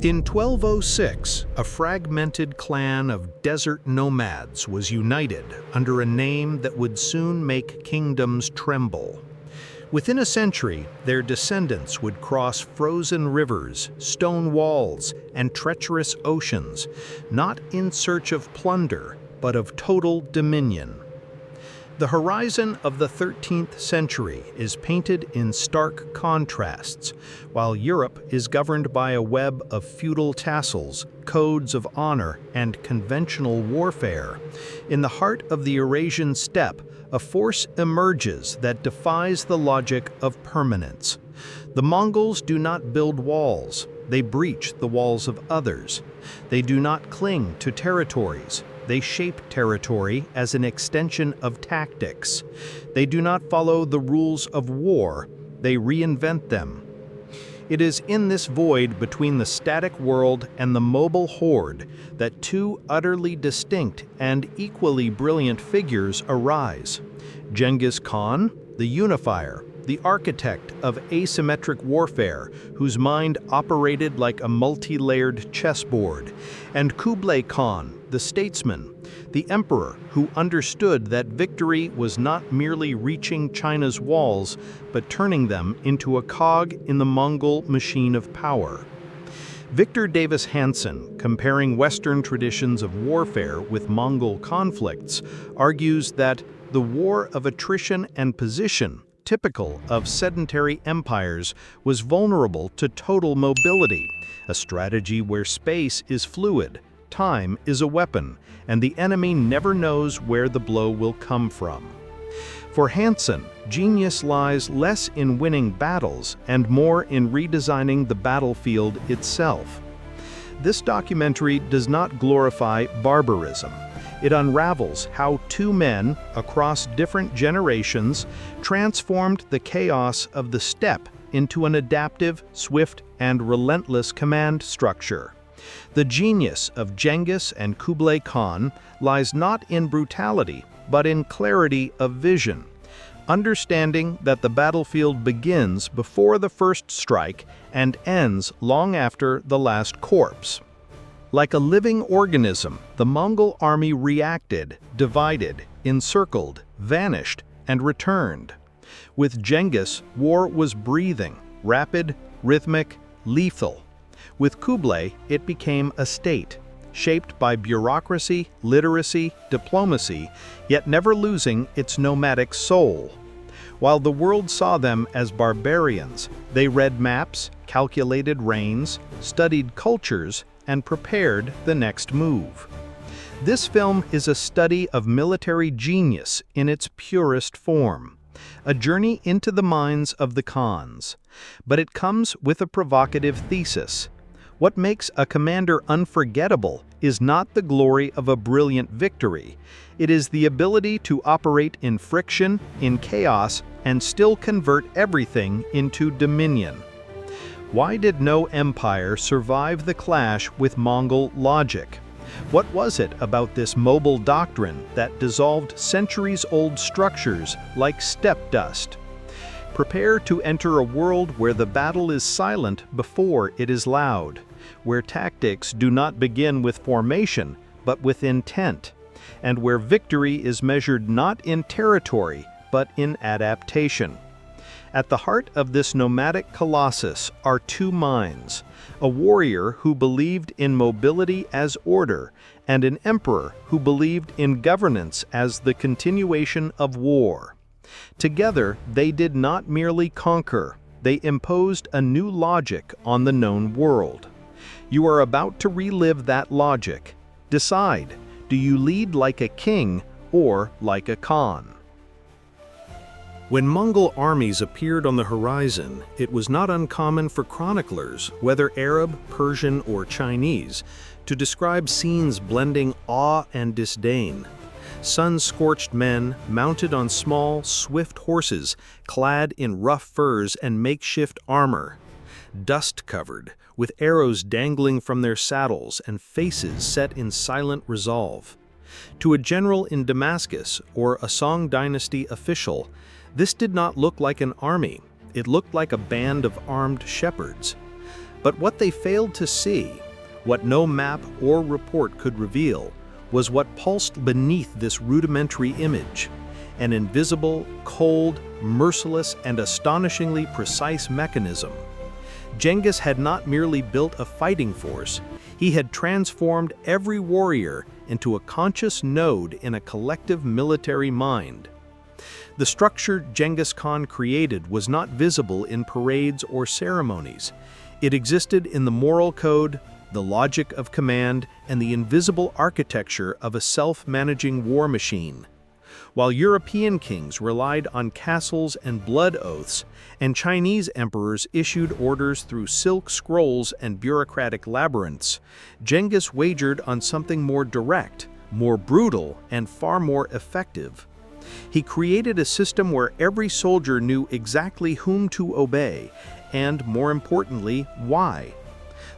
In 1206, a fragmented clan of desert nomads was united under a name that would soon make kingdoms tremble. Within a century, their descendants would cross frozen rivers, stone walls, and treacherous oceans, not in search of plunder, but of total dominion. The horizon of the 13th century is painted in stark contrasts, while Europe is governed by a web of feudal tassels, codes of honor, and conventional warfare. In the heart of the Eurasian steppe, a force emerges that defies the logic of permanence. The Mongols do not build walls, they breach the walls of others. They do not cling to territories. They shape territory as an extension of tactics. They do not follow the rules of war, they reinvent them. It is in this void between the static world and the mobile horde that two utterly distinct and equally brilliant figures arise. Genghis Khan, the unifier, the architect of asymmetric warfare, whose mind operated like a multi-layered chessboard, and Kublai Khan, the statesman, the emperor who understood that victory was not merely reaching China's walls, but turning them into a cog in the Mongol machine of power. Victor Davis Hanson, comparing Western traditions of warfare with Mongol conflicts, argues that the war of attrition and position, typical of sedentary empires, was vulnerable to total mobility, a strategy where space is fluid, time is a weapon, and the enemy never knows where the blow will come from. For Hanson, genius lies less in winning battles and more in redesigning the battlefield itself. This documentary does not glorify barbarism. It unravels how two men, across different generations, transformed the chaos of the steppe into an adaptive, swift, and relentless command structure. The genius of Genghis and Kublai Khan lies not in brutality, but in clarity of vision, understanding that the battlefield begins before the first strike and ends long after the last corpse. Like a living organism, the Mongol army reacted, divided, encircled, vanished, and returned. With Genghis, war was breathing, rapid, rhythmic, lethal. With Kublai, it became a state, shaped by bureaucracy, literacy, diplomacy, yet never losing its nomadic soul. While the world saw them as barbarians, they read maps, calculated reigns, studied cultures, and prepared the next move. This film is a study of military genius in its purest form, a journey into the minds of the Khans. But it comes with a provocative thesis. What makes a commander unforgettable is not the glory of a brilliant victory. It is the ability to operate in friction, in chaos, and still convert everything into dominion. Why did no empire survive the clash with Mongol logic? What was it about this mobile doctrine that dissolved centuries-old structures like steppe dust? Prepare to enter a world where the battle is silent before it is loud, where tactics do not begin with formation, but with intent, and where victory is measured not in territory, but in adaptation. At the heart of this nomadic colossus are two minds, a warrior who believed in mobility as order, and an emperor who believed in governance as the continuation of war. Together, they did not merely conquer, they imposed a new logic on the known world. You are about to relive that logic. Decide, do you lead like a king or like a Khan? When Mongol armies appeared on the horizon, it was not uncommon for chroniclers, whether Arab, Persian, or Chinese, to describe scenes blending awe and disdain. Sun-scorched men, mounted on small, swift horses, clad in rough furs and makeshift armor. Dust-covered, with arrows dangling from their saddles and faces set in silent resolve. To a general in Damascus or a Song dynasty official, this did not look like an army, it looked like a band of armed shepherds. But what they failed to see, what no map or report could reveal, was what pulsed beneath this rudimentary image: an invisible, cold, merciless, and astonishingly precise mechanism. Genghis had not merely built a fighting force, he had transformed every warrior into a conscious node in a collective military mind. The structure Genghis Khan created was not visible in parades or ceremonies. It existed in the moral code, the logic of command, and the invisible architecture of a self-managing war machine. While European kings relied on castles and blood oaths, and Chinese emperors issued orders through silk scrolls and bureaucratic labyrinths, Genghis wagered on something more direct, more brutal, and far more effective. He created a system where every soldier knew exactly whom to obey, and, more importantly, why.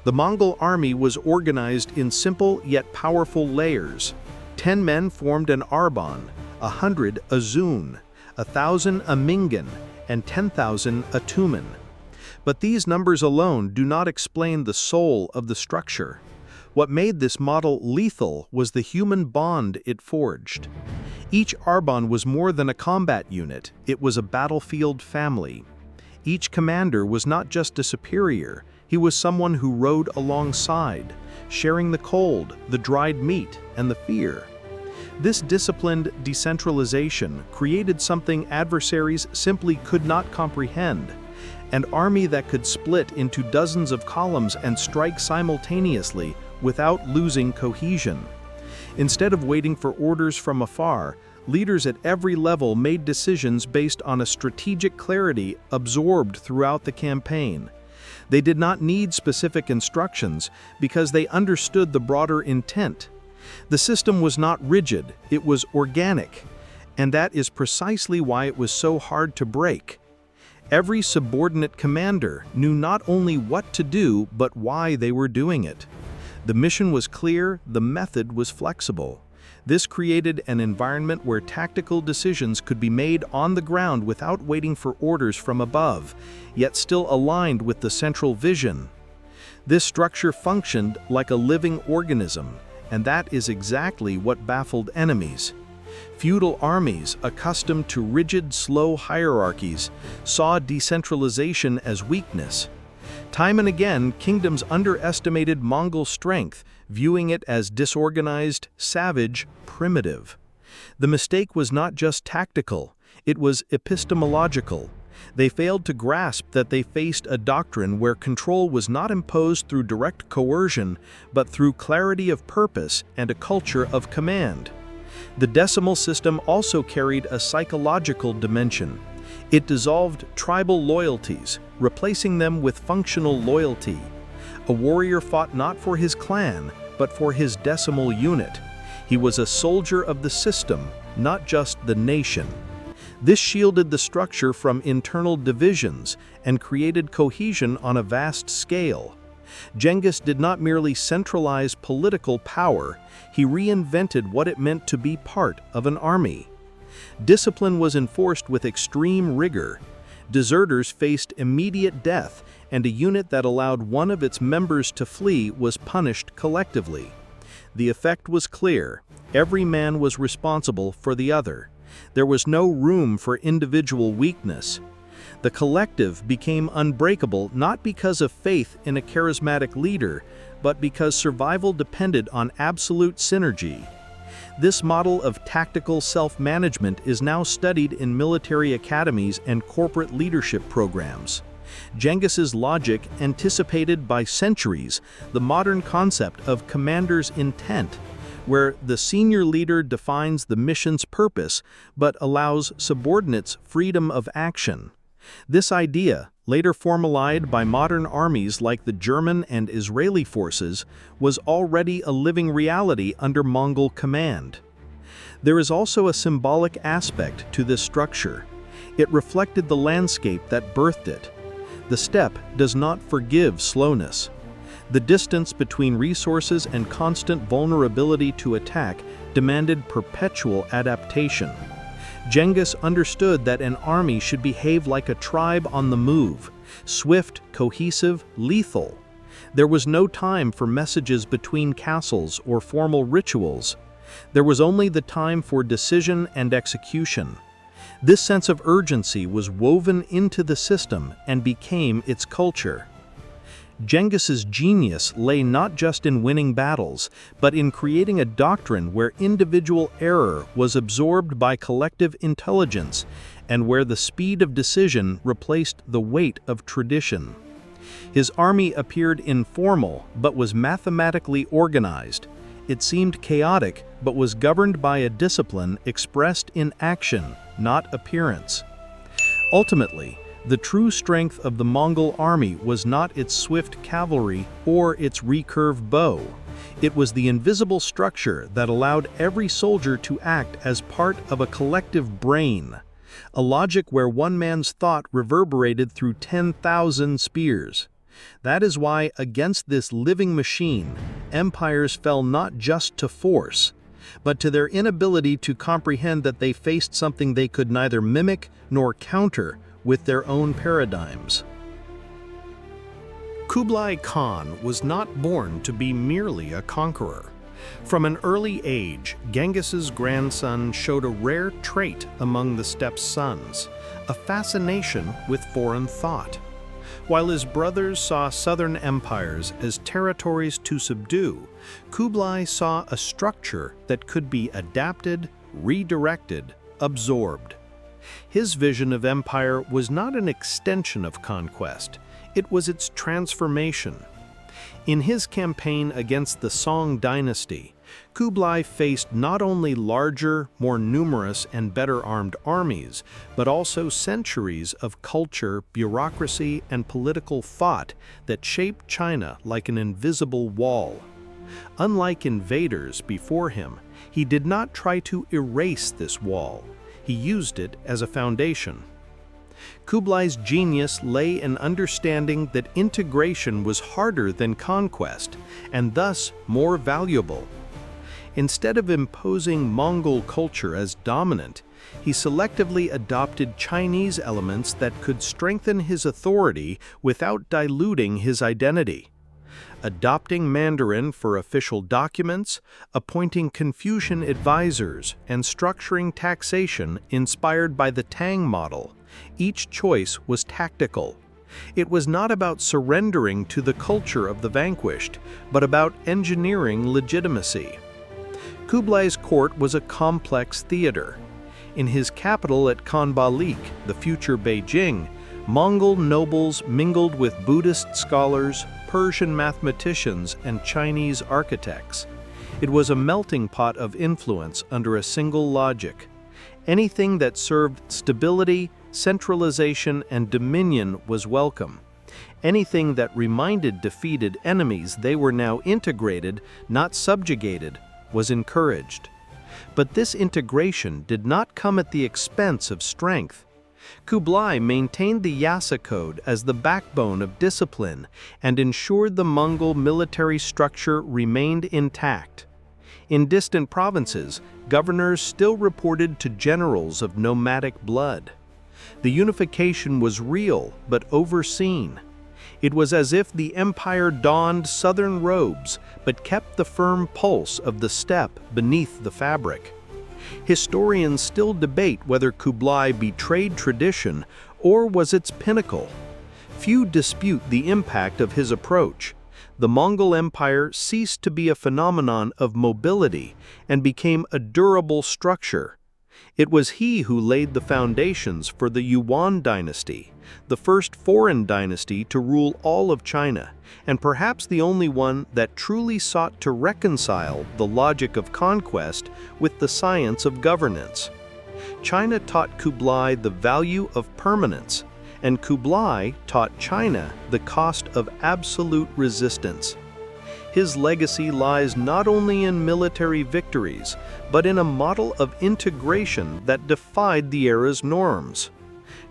The Mongol army was organized in simple yet powerful layers. 10 men formed an arban, 100 a zun, 1,000 a mingan, and 10,000 a tumen. But these numbers alone do not explain the soul of the structure. What made this model lethal was the human bond it forged. Each arban was more than a combat unit, it was a battlefield family. Each commander was not just a superior, he was someone who rode alongside, sharing the cold, the dried meat, and the fear. This disciplined decentralization created something adversaries simply could not comprehend: an army that could split into dozens of columns and strike simultaneously without losing cohesion. Instead of waiting for orders from afar, leaders at every level made decisions based on a strategic clarity absorbed throughout the campaign. They did not need specific instructions because they understood the broader intent. The system was not rigid, it was organic, and that is precisely why it was so hard to break. Every subordinate commander knew not only what to do, but why they were doing it. The mission was clear, the method was flexible. This created an environment where tactical decisions could be made on the ground without waiting for orders from above, yet still aligned with the central vision. This structure functioned like a living organism, and that is exactly what baffled enemies. Feudal armies, accustomed to rigid, slow hierarchies, saw decentralization as weakness. Time and again, kingdoms underestimated Mongol strength, viewing it as disorganized, savage, primitive. The mistake was not just tactical, it was epistemological. They failed to grasp that they faced a doctrine where control was not imposed through direct coercion, but through clarity of purpose and a culture of command. The decimal system also carried a psychological dimension. It dissolved tribal loyalties, replacing them with functional loyalty. A warrior fought not for his clan, but for his decimal unit. He was a soldier of the system, not just the nation. This shielded the structure from internal divisions and created cohesion on a vast scale. Genghis did not merely centralize political power, he reinvented what it meant to be part of an army. Discipline was enforced with extreme rigor. Deserters faced immediate death, and a unit that allowed one of its members to flee was punished collectively. The effect was clear: every man was responsible for the other. There was no room for individual weakness. The collective became unbreakable not because of faith in a charismatic leader, but because survival depended on absolute synergy. This model of tactical self-management is now studied in military academies and corporate leadership programs. Genghis's logic anticipated by centuries the modern concept of commander's intent, where the senior leader defines the mission's purpose but allows subordinates freedom of action. This idea, later formalized by modern armies like the German and Israeli forces, was already a living reality under Mongol command. There is also a symbolic aspect to this structure. It reflected the landscape that birthed it. The steppe does not forgive slowness. The distance between resources and constant vulnerability to attack demanded perpetual adaptation. Genghis understood that an army should behave like a tribe on the move, swift, cohesive, lethal. There was no time for messages between castles or formal rituals. There was only the time for decision and execution. This sense of urgency was woven into the system and became its culture. Genghis's genius lay not just in winning battles, but in creating a doctrine where individual error was absorbed by collective intelligence and where the speed of decision replaced the weight of tradition. His army appeared informal but was mathematically organized. It seemed chaotic but was governed by a discipline expressed in action, not appearance. Ultimately, the true strength of the Mongol army was not its swift cavalry or its recurved bow. It was the invisible structure that allowed every soldier to act as part of a collective brain, a logic where one man's thought reverberated through 10,000 spears. That is why, against this living machine, empires fell not just to force, but to their inability to comprehend that they faced something they could neither mimic nor counter with their own paradigms. Kublai Khan was not born to be merely a conqueror. From an early age, Genghis's grandson showed a rare trait among the steppe's sons, a fascination with foreign thought. While his brothers saw southern empires as territories to subdue, Kublai saw a structure that could be adapted, redirected, absorbed. His vision of empire was not an extension of conquest, it was its transformation. In his campaign against the Song dynasty, Kublai faced not only larger, more numerous, and better-armed armies, but also centuries of culture, bureaucracy, and political thought that shaped China like an invisible wall. Unlike invaders before him, he did not try to erase this wall. He used it as a foundation. Kublai's genius lay in understanding that integration was harder than conquest, and thus more valuable. Instead of imposing Mongol culture as dominant, he selectively adopted Chinese elements that could strengthen his authority without diluting his identity. Adopting Mandarin for official documents, appointing Confucian advisors, and structuring taxation inspired by the Tang model, each choice was tactical. It was not about surrendering to the culture of the vanquished, but about engineering legitimacy. Kublai's court was a complex theater. In his capital at Khanbalik, the future Beijing, Mongol nobles mingled with Buddhist scholars, Persian mathematicians, and Chinese architects. It was a melting pot of influence under a single logic. Anything that served stability, centralization, and dominion was welcome. Anything that reminded defeated enemies they were now integrated, not subjugated, was encouraged. But this integration did not come at the expense of strength. Kublai maintained the Yasa Code as the backbone of discipline and ensured the Mongol military structure remained intact. In distant provinces, governors still reported to generals of nomadic blood. The unification was real but overseen. It was as if the empire donned southern robes but kept the firm pulse of the steppe beneath the fabric. Historians still debate whether Kublai betrayed tradition or was its pinnacle. Few dispute the impact of his approach. The Mongol Empire ceased to be a phenomenon of mobility and became a durable structure. It was he who laid the foundations for the Yuan dynasty, the first foreign dynasty to rule all of China, and perhaps the only one that truly sought to reconcile the logic of conquest with the science of governance. China taught Kublai the value of permanence, and Kublai taught China the cost of absolute resistance. His legacy lies not only in military victories, but in a model of integration that defied the era's norms.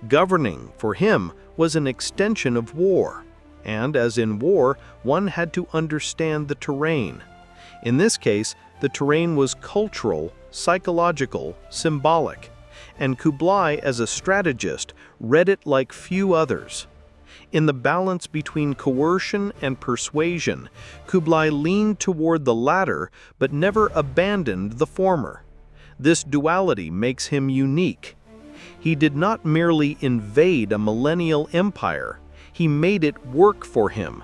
Governing, for him, was an extension of war, and as in war, one had to understand the terrain. In this case, the terrain was cultural, psychological, symbolic, and Kublai, as a strategist, read it like few others. In the balance between coercion and persuasion, Kublai leaned toward the latter but never abandoned the former. This duality makes him unique. He did not merely invade a millennial empire, he made it work for him.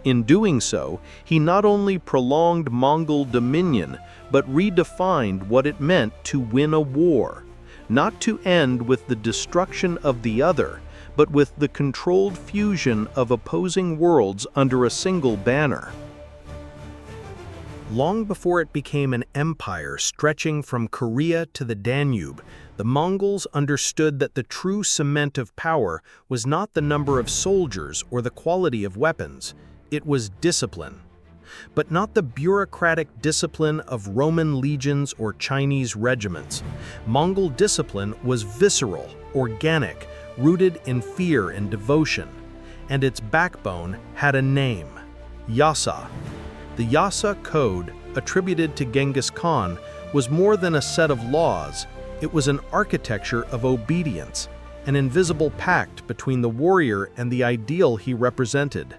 In doing so, he not only prolonged Mongol dominion, but redefined what it meant to win a war, not to end with the destruction of the other, but with the controlled fusion of opposing worlds under a single banner. Long before it became an empire stretching from Korea to the Danube, the Mongols understood that the true cement of power was not the number of soldiers or the quality of weapons, it was discipline. But not the bureaucratic discipline of Roman legions or Chinese regiments. Mongol discipline was visceral, organic, rooted in fear and devotion, and its backbone had a name: Yasa. The Yasa Code, attributed to Genghis Khan, was more than a set of laws. It was an architecture of obedience, an invisible pact between the warrior and the ideal he represented.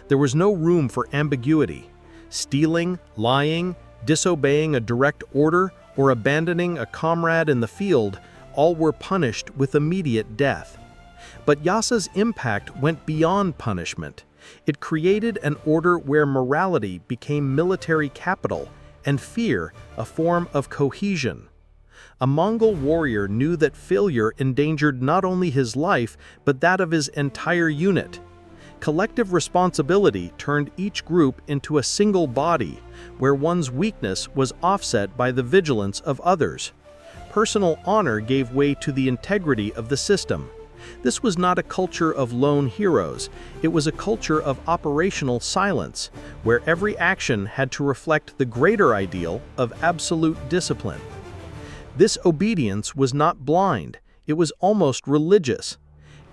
There was no room for ambiguity. Stealing, lying, disobeying a direct order, or abandoning a comrade in the field, all were punished with immediate death. But Yasa's impact went beyond punishment. It created an order where morality became military capital and fear a form of cohesion. A Mongol warrior knew that failure endangered not only his life, but that of his entire unit. Collective responsibility turned each group into a single body, where one's weakness was offset by the vigilance of others. Personal honor gave way to the integrity of the system. This was not a culture of lone heroes, it was a culture of operational silence, where every action had to reflect the greater ideal of absolute discipline. This obedience was not blind, it was almost religious.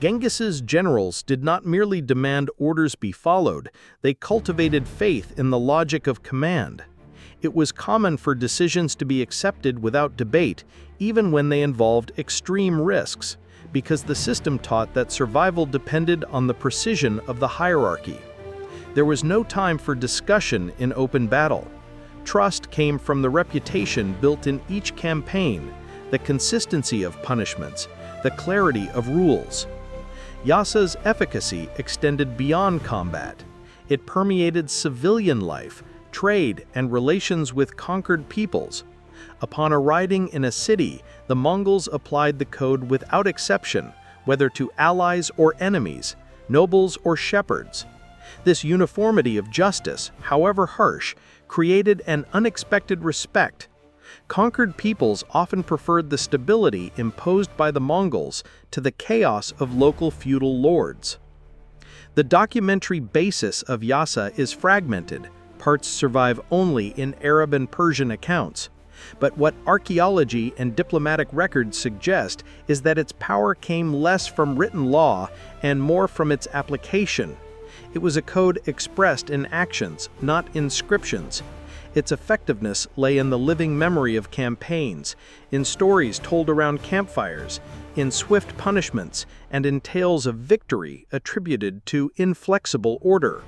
Genghis's generals did not merely demand orders be followed, they cultivated faith in the logic of command. It was common for decisions to be accepted without debate, even when they involved extreme risks, because the system taught that survival depended on the precision of the hierarchy. There was no time for discussion in open battle. Trust came from the reputation built in each campaign, the consistency of punishments, the clarity of rules. Yasa's efficacy extended beyond combat. It permeated civilian life, trade, and relations with conquered peoples. Upon arriving in a city, the Mongols applied the code without exception, whether to allies or enemies, nobles or shepherds. This uniformity of justice, however harsh, created an unexpected respect. Conquered peoples often preferred the stability imposed by the Mongols to the chaos of local feudal lords. The documentary basis of Yasa is fragmented. Parts survive only in Arab and Persian accounts. But what archaeology and diplomatic records suggest is that its power came less from written law and more from its application. It was a code expressed in actions, not inscriptions. Its effectiveness lay in the living memory of campaigns, in stories told around campfires, in swift punishments, and in tales of victory attributed to inflexible order.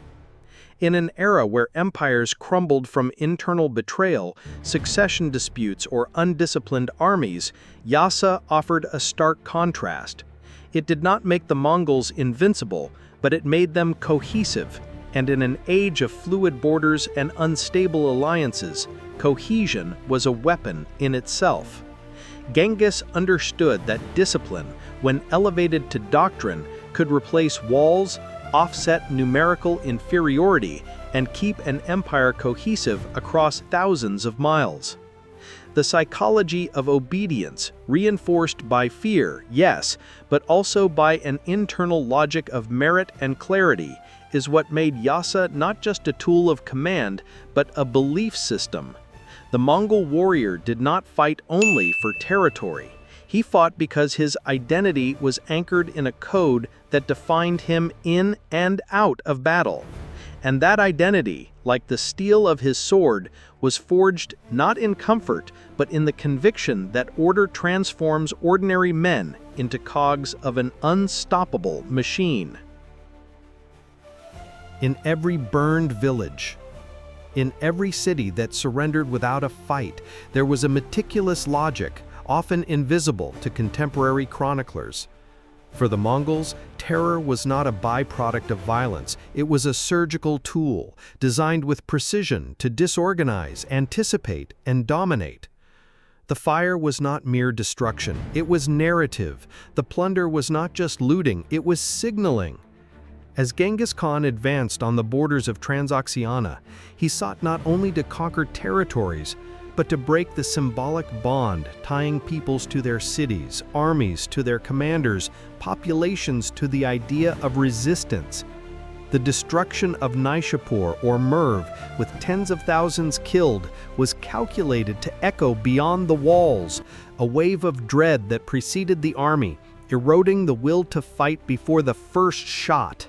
In an era where empires crumbled from internal betrayal, succession disputes, or undisciplined armies, Yasa offered a stark contrast. It did not make the Mongols invincible, but it made them cohesive, and in an age of fluid borders and unstable alliances, cohesion was a weapon in itself. Genghis understood that discipline, when elevated to doctrine, could replace walls, offset numerical inferiority, and keep an empire cohesive across thousands of miles. The psychology of obedience, reinforced by fear, yes, but also by an internal logic of merit and clarity, is what made Yasa not just a tool of command, but a belief system. The Mongol warrior did not fight only for territory. He fought because his identity was anchored in a code that defined him in and out of battle. And that identity, like the steel of his sword, was forged not in comfort, but in the conviction that order transforms ordinary men into cogs of an unstoppable machine. In every burned village, in every city that surrendered without a fight, there was a meticulous logic, often invisible to contemporary chroniclers. For the Mongols, terror was not a byproduct of violence. It was a surgical tool, designed with precision to disorganize, anticipate, and dominate. The fire was not mere destruction. It was narrative. The plunder was not just looting, it was signaling. As Genghis Khan advanced on the borders of Transoxiana, he sought not only to conquer territories, but to break the symbolic bond tying peoples to their cities, armies to their commanders, populations to the idea of resistance. The destruction of Nishapur or Merv, with tens of thousands killed, was calculated to echo beyond the walls, a wave of dread that preceded the army, eroding the will to fight before the first shot.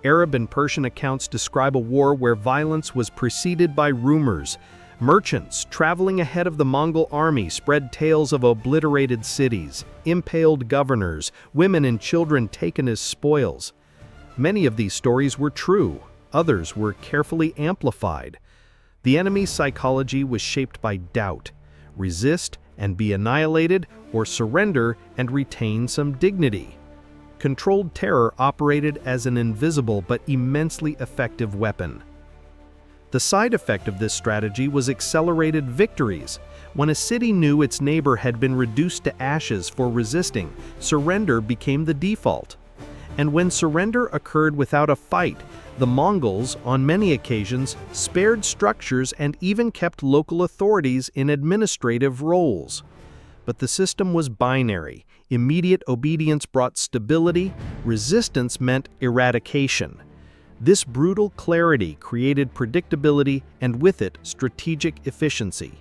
Arab and Persian accounts describe a war where violence was preceded by rumors. Merchants traveling ahead of the Mongol army spread tales of obliterated cities, impaled governors, women and children taken as spoils. Many of these stories were true, others were carefully amplified. The enemy's psychology was shaped by doubt: resist and be annihilated, or surrender and retain some dignity. Controlled terror operated as an invisible but immensely effective weapon. The side effect of this strategy was accelerated victories. When a city knew its neighbor had been reduced to ashes for resisting, surrender became the default. And when surrender occurred without a fight, the Mongols, on many occasions, spared structures and even kept local authorities in administrative roles. But the system was binary. Immediate obedience brought stability, resistance meant eradication. This brutal clarity created predictability and with it strategic efficiency.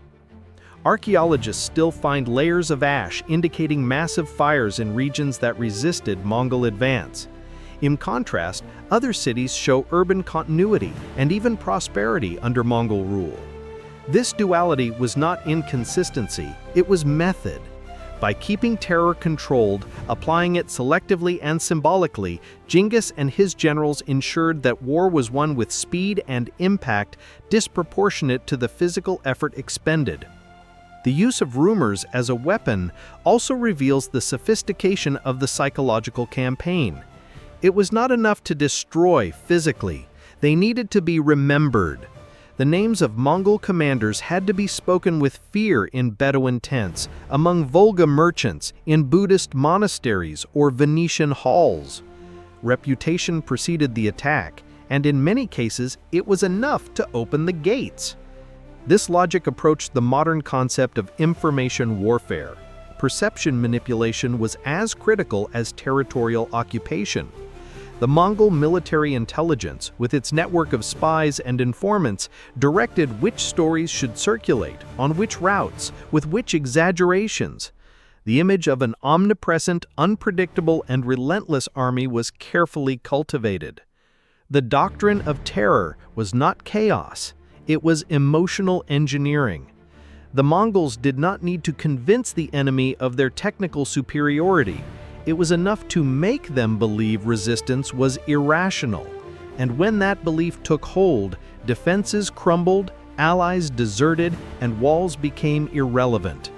Archaeologists still find layers of ash indicating massive fires in regions that resisted Mongol advance. In contrast, other cities show urban continuity and even prosperity under Mongol rule. This duality was not inconsistency, it was method. By keeping terror controlled, applying it selectively and symbolically, Genghis and his generals ensured that war was won with speed and impact disproportionate to the physical effort expended. The use of rumors as a weapon also reveals the sophistication of the psychological campaign. It was not enough to destroy physically, they needed to be remembered. The names of Mongol commanders had to be spoken with fear in Bedouin tents, among Volga merchants, in Buddhist monasteries or Venetian halls. Reputation preceded the attack, and in many cases it was enough to open the gates. This logic approached the modern concept of information warfare. Perception manipulation was as critical as territorial occupation. The Mongol military intelligence, with its network of spies and informants, directed which stories should circulate, on which routes, with which exaggerations. The image of an omnipresent, unpredictable, and relentless army was carefully cultivated. The doctrine of terror was not chaos, it was emotional engineering. The Mongols did not need to convince the enemy of their technical superiority. It was enough to make them believe resistance was irrational. And when that belief took hold, defenses crumbled, allies deserted, and walls became irrelevant.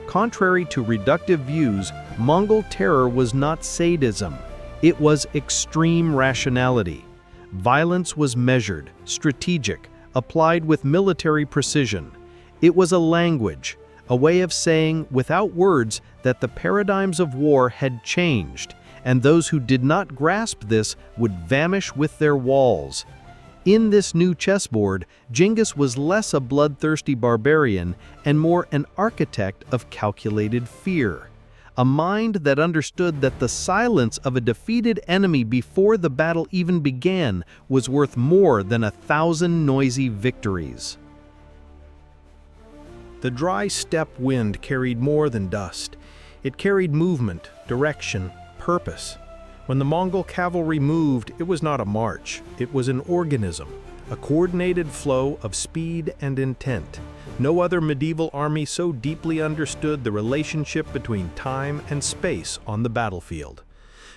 Contrary to reductive views, Mongol terror was not sadism. It was extreme rationality. Violence was measured, strategic, applied with military precision. It was a language, a way of saying without words that the paradigms of war had changed, and those who did not grasp this would vanish with their walls. In this new chessboard, Genghis was less a bloodthirsty barbarian and more an architect of calculated fear. A mind that understood that the silence of a defeated enemy before the battle even began was worth more than 1,000 noisy victories. The dry steppe wind carried more than dust. It carried movement, direction, purpose. When the Mongol cavalry moved, it was not a march, it was an organism, a coordinated flow of speed and intent. No other medieval army so deeply understood the relationship between time and space on the battlefield.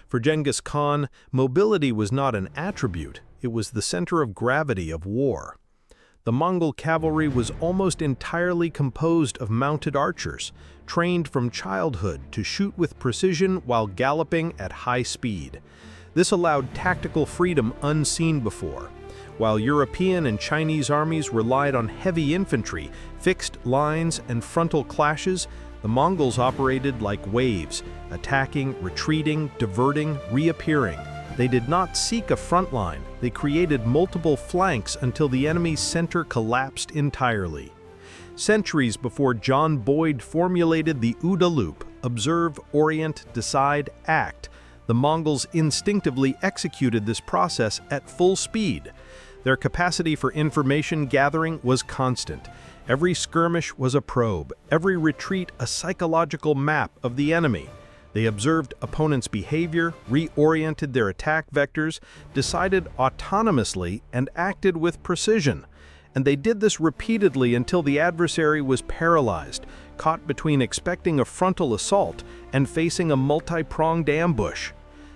For Genghis Khan, mobility was not an attribute, it was the center of gravity of war. The Mongol cavalry was almost entirely composed of mounted archers, trained from childhood to shoot with precision while galloping at high speed. This allowed tactical freedom unseen before. While European and Chinese armies relied on heavy infantry, fixed lines, and frontal clashes, the Mongols operated like waves, attacking, retreating, diverting, reappearing. They did not seek a front line, they created multiple flanks until the enemy's center collapsed entirely. Centuries before John Boyd formulated the OODA loop, observe, orient, decide, act, the Mongols instinctively executed this process at full speed. Their capacity for information gathering was constant. Every skirmish was a probe, every retreat a psychological map of the enemy. They observed opponents' behavior, reoriented their attack vectors, decided autonomously, and acted with precision. And they did this repeatedly until the adversary was paralyzed, caught between expecting a frontal assault and facing a multi-pronged ambush.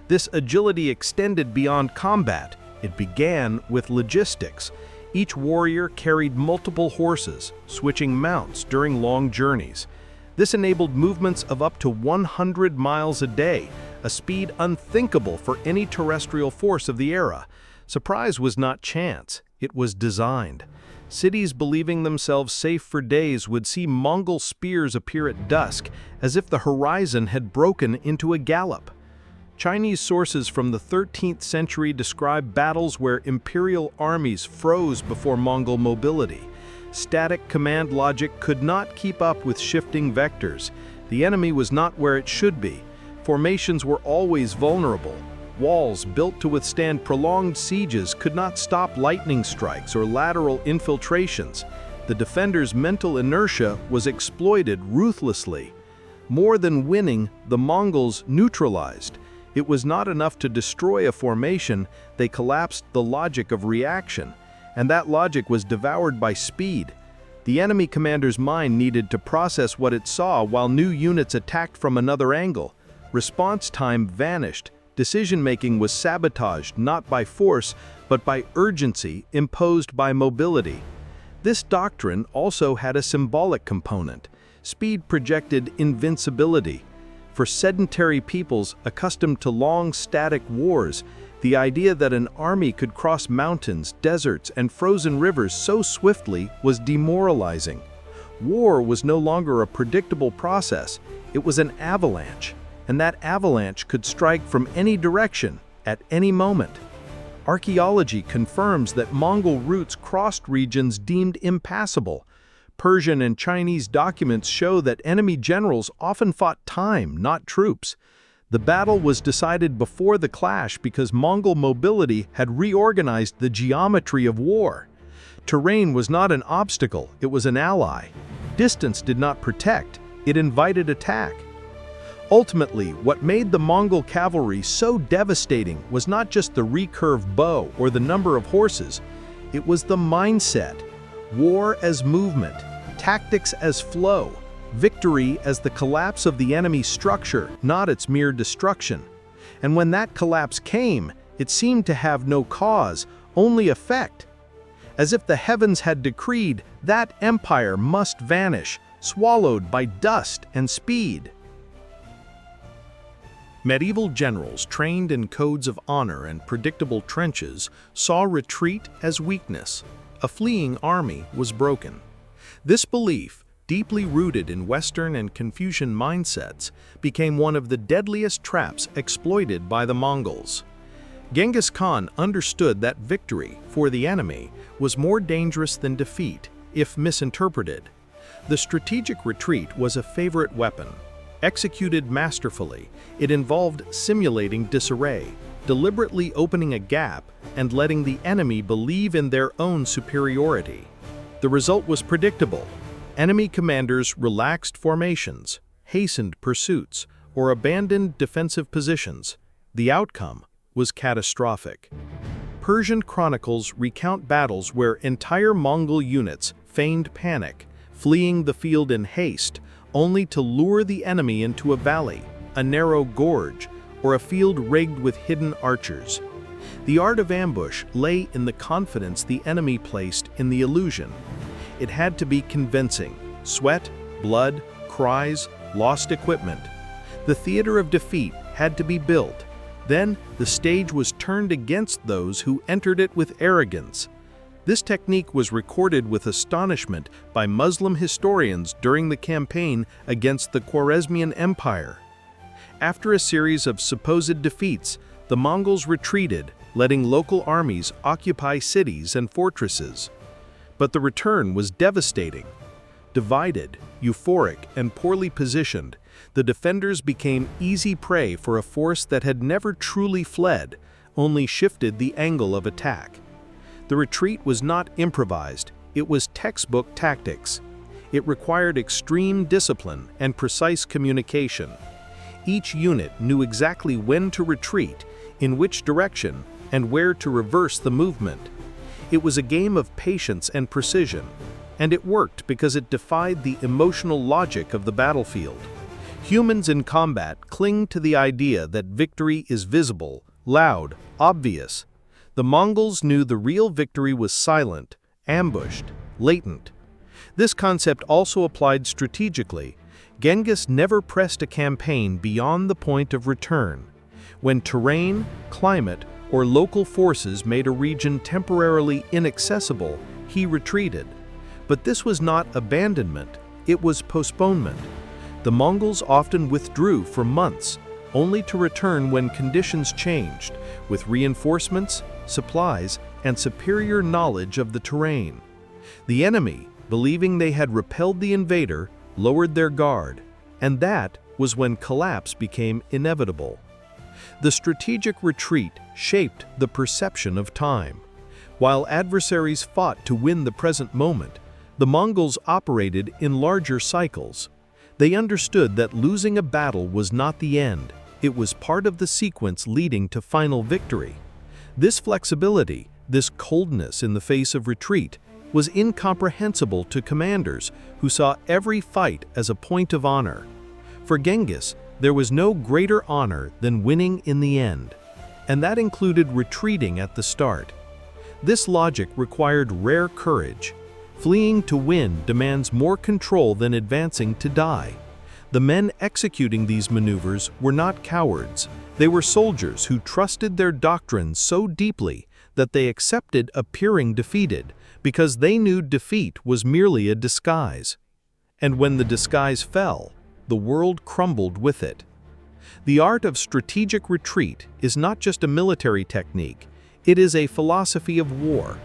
This agility extended beyond combat. It began with logistics. Each warrior carried multiple horses, switching mounts during long journeys. This enabled movements of up to 100 miles a day, a speed unthinkable for any terrestrial force of the era. Surprise was not chance, it was designed. Cities believing themselves safe for days would see Mongol spears appear at dusk, as if the horizon had broken into a gallop. Chinese sources from the 13th century describe battles where imperial armies froze before Mongol mobility. Static command logic could not keep up with shifting vectors. The enemy was not where it should be. Formations were always vulnerable. Walls built to withstand prolonged sieges could not stop lightning strikes or lateral infiltrations. The defenders' mental inertia was exploited ruthlessly. More than winning, the Mongols neutralized. It was not enough to destroy a formation, they collapsed the logic of reaction. And that logic was devoured by speed. The enemy commander's mind needed to process what it saw while new units attacked from another angle. Response time vanished. Decision-making was sabotaged not by force, but by urgency imposed by mobility. This doctrine also had a symbolic component. Speed projected invincibility. For sedentary peoples accustomed to long, static wars, the idea that an army could cross mountains, deserts, and frozen rivers so swiftly was demoralizing. War was no longer a predictable process, it was an avalanche, and that avalanche could strike from any direction, at any moment. Archaeology confirms that Mongol routes crossed regions deemed impassable. Persian and Chinese documents show that enemy generals often fought time, not troops. The battle was decided before the clash because Mongol mobility had reorganized the geometry of war. Terrain was not an obstacle, it was an ally. Distance did not protect, it invited attack. Ultimately, what made the Mongol cavalry so devastating was not just the recurve bow or the number of horses, it was the mindset. War as movement, tactics as flow. Victory as the collapse of the enemy's structure, not its mere destruction. And when that collapse came, it seemed to have no cause, only effect. As if the heavens had decreed that empire must vanish, swallowed by dust and speed. Medieval generals trained in codes of honor and predictable trenches saw retreat as weakness. A fleeing army was broken. This belief, deeply rooted in Western and Confucian mindsets, became one of the deadliest traps exploited by the Mongols. Genghis Khan understood that victory, for the enemy, was more dangerous than defeat, if misinterpreted. The strategic retreat was a favorite weapon. Executed masterfully, it involved simulating disarray, deliberately opening a gap, and letting the enemy believe in their own superiority. The result was predictable. Enemy commanders relaxed formations, hastened pursuits, or abandoned defensive positions. The outcome was catastrophic. Persian chronicles recount battles where entire Mongol units feigned panic, fleeing the field in haste, only to lure the enemy into a valley, a narrow gorge, or a field rigged with hidden archers. The art of ambush lay in the confidence the enemy placed in the illusion. It had to be convincing: sweat, blood, cries, lost equipment. The theater of defeat had to be built. Then the stage was turned against those who entered it with arrogance. This technique was recorded with astonishment by Muslim historians during the campaign against the Khwarezmian Empire. After a series of supposed defeats, the Mongols retreated, letting local armies occupy cities and fortresses. But the return was devastating. Divided, euphoric, and poorly positioned, the defenders became easy prey for a force that had never truly fled, only shifted the angle of attack. The retreat was not improvised, it was textbook tactics. It required extreme discipline and precise communication. Each unit knew exactly when to retreat, in which direction, and where to reverse the movement. It was a game of patience and precision, and it worked because it defied the emotional logic of the battlefield. Humans in combat cling to the idea that victory is visible, loud, obvious. The Mongols knew the real victory was silent, ambushed, latent. This concept also applied strategically. Genghis never pressed a campaign beyond the point of return. When terrain, climate, or local forces made a region temporarily inaccessible, he retreated. But this was not abandonment, it was postponement. The Mongols often withdrew for months, only to return when conditions changed, with reinforcements, supplies, and superior knowledge of the terrain. The enemy, believing they had repelled the invader, lowered their guard, and that was when collapse became inevitable. The strategic retreat shaped the perception of time. While adversaries fought to win the present moment, the Mongols operated in larger cycles. They understood that losing a battle was not the end, it was part of the sequence leading to final victory. This flexibility, this coldness in the face of retreat, was incomprehensible to commanders who saw every fight as a point of honor. For Genghis, there was no greater honor than winning in the end, and that included retreating at the start. This logic required rare courage. Fleeing to win demands more control than advancing to die. The men executing these maneuvers were not cowards. They were soldiers who trusted their doctrine so deeply that they accepted appearing defeated because they knew defeat was merely a disguise. And when the disguise fell, the world crumbled with it. The art of strategic retreat is not just a military technique, it is a philosophy of war,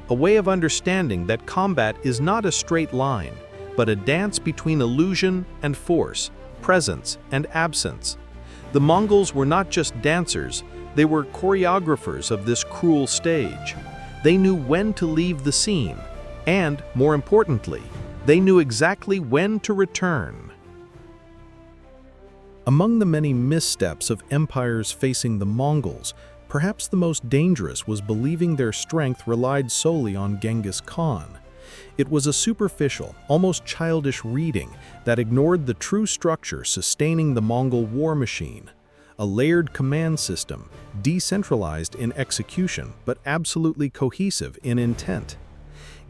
a way of understanding that combat is not a straight line, but a dance between illusion and force, presence and absence. The Mongols were not just dancers, they were choreographers of this cruel stage. They knew when to leave the scene, and, more importantly, they knew exactly when to return. Among the many missteps of empires facing the Mongols, perhaps the most dangerous was believing their strength relied solely on Genghis Khan. It was a superficial, almost childish reading that ignored the true structure sustaining the Mongol war machine. A layered command system, decentralized in execution but absolutely cohesive in intent.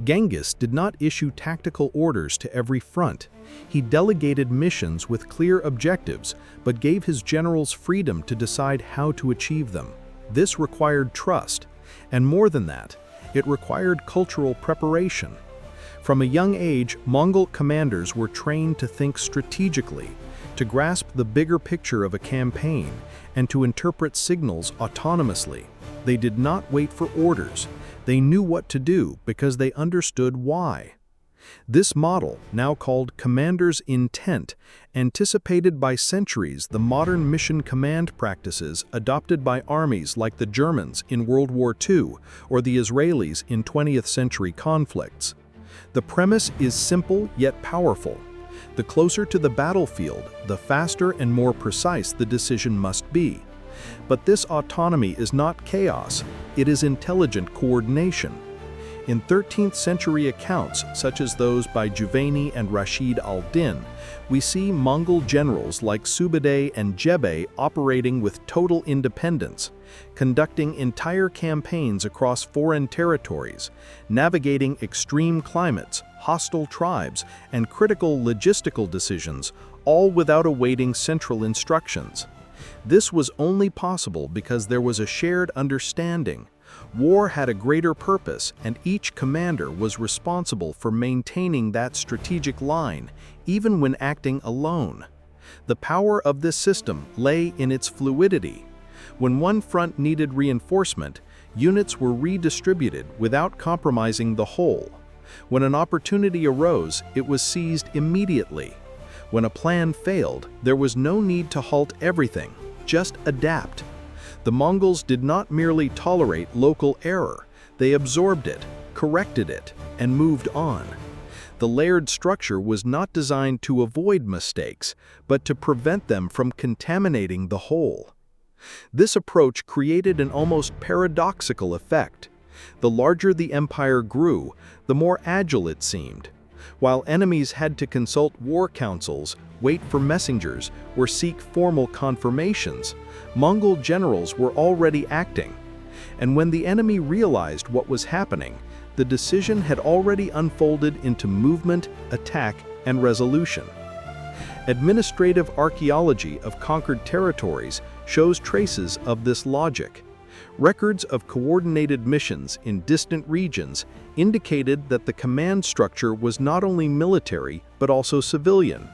Genghis did not issue tactical orders to every front. He delegated missions with clear objectives, but gave his generals freedom to decide how to achieve them. This required trust, and more than that, it required cultural preparation. From a young age, Mongol commanders were trained to think strategically, to grasp the bigger picture of a campaign, and to interpret signals autonomously. They did not wait for orders. They knew what to do because they understood why. This model, now called commander's intent, anticipated by centuries the modern mission command practices adopted by armies like the Germans in World War II or the Israelis in 20th century conflicts. The premise is simple yet powerful. The closer to the battlefield, the faster and more precise the decision must be. But this autonomy is not chaos, it is intelligent coordination. In 13th century accounts, such as those by Juvaini and Rashid al-Din, we see Mongol generals like Sube'etei and Jebe operating with total independence, conducting entire campaigns across foreign territories, navigating extreme climates, hostile tribes, and critical logistical decisions, all without awaiting central instructions. This was only possible because there was a shared understanding. War had a greater purpose, and each commander was responsible for maintaining that strategic line, even when acting alone. The power of this system lay in its fluidity. When one front needed reinforcement, units were redistributed without compromising the whole. When an opportunity arose, it was seized immediately. When a plan failed, there was no need to halt everything, just adapt. The Mongols did not merely tolerate local error, they absorbed it, corrected it, and moved on. The layered structure was not designed to avoid mistakes, but to prevent them from contaminating the whole. This approach created an almost paradoxical effect. The larger the empire grew, the more agile it seemed. While enemies had to consult war councils, wait for messengers, or seek formal confirmations, Mongol generals were already acting. And when the enemy realized what was happening, the decision had already unfolded into movement, attack, and resolution. Administrative archaeology of conquered territories shows traces of this logic. Records of coordinated missions in distant regions indicated that the command structure was not only military but also civilian.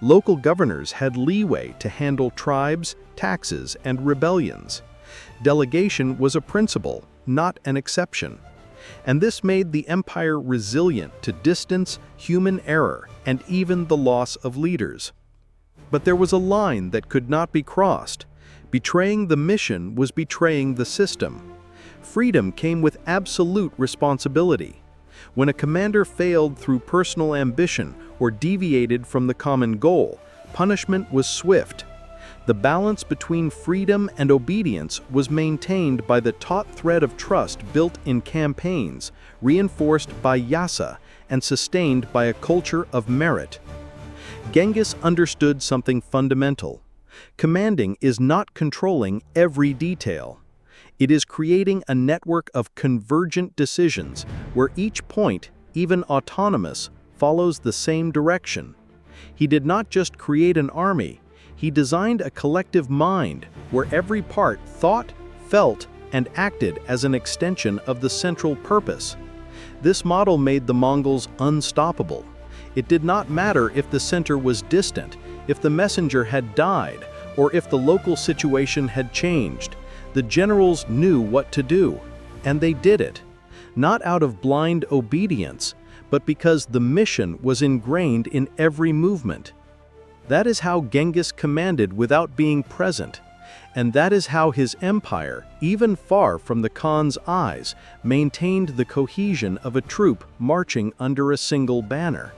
Local governors had leeway to handle tribes, taxes, and rebellions. Delegation was a principle, not an exception. And this made the empire resilient to distance, human error, and even the loss of leaders. But there was a line that could not be crossed. Betraying the mission was betraying the system. Freedom came with absolute responsibility. When a commander failed through personal ambition or deviated from the common goal, punishment was swift. The balance between freedom and obedience was maintained by the taut thread of trust built in campaigns, reinforced by yasa, and sustained by a culture of merit. Genghis understood something fundamental. Commanding is not controlling every detail. It is creating a network of convergent decisions where each point, even autonomous, follows the same direction. He did not just create an army, he designed a collective mind where every part thought, felt, and acted as an extension of the central purpose. This model made the Mongols unstoppable. It did not matter if the center was distant, if the messenger had died, or if the local situation had changed. The generals knew what to do, and they did it, not out of blind obedience, but because the mission was ingrained in every movement. That is how Genghis commanded without being present, and that is how his empire, even far from the Khan's eyes, maintained the cohesion of a troop marching under a single banner.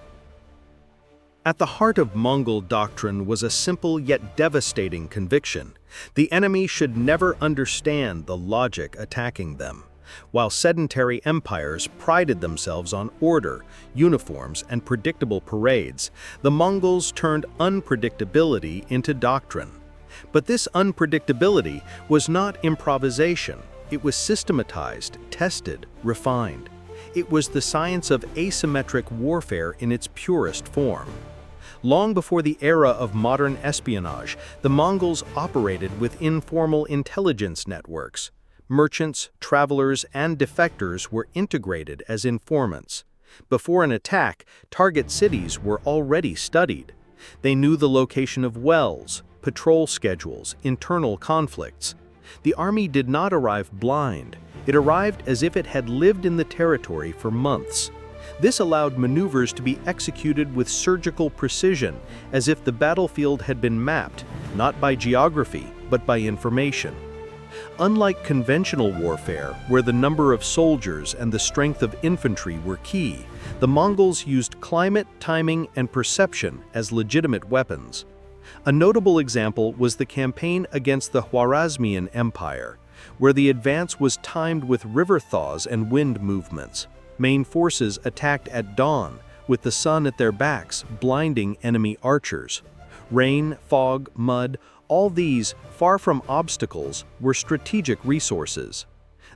At the heart of Mongol doctrine was a simple yet devastating conviction: the enemy should never understand the logic attacking them. While sedentary empires prided themselves on order, uniforms, and predictable parades, the Mongols turned unpredictability into doctrine. But this unpredictability was not improvisation. It was systematized, tested, refined. It was the science of asymmetric warfare in its purest form. Long before the era of modern espionage, the Mongols operated with informal intelligence networks. Merchants, travelers, and defectors were integrated as informants. Before an attack, target cities were already studied. They knew the location of wells, patrol schedules, internal conflicts. The army did not arrive blind. It arrived as if it had lived in the territory for months. This allowed maneuvers to be executed with surgical precision, as if the battlefield had been mapped, not by geography, but by information. Unlike conventional warfare, where the number of soldiers and the strength of infantry were key, the Mongols used climate, timing, and perception as legitimate weapons. A notable example was the campaign against the Khwarezmian Empire, where the advance was timed with river thaws and wind movements. Main forces attacked at dawn, with the sun at their backs, blinding enemy archers. Rain, fog, mud, all these, far from obstacles, were strategic resources.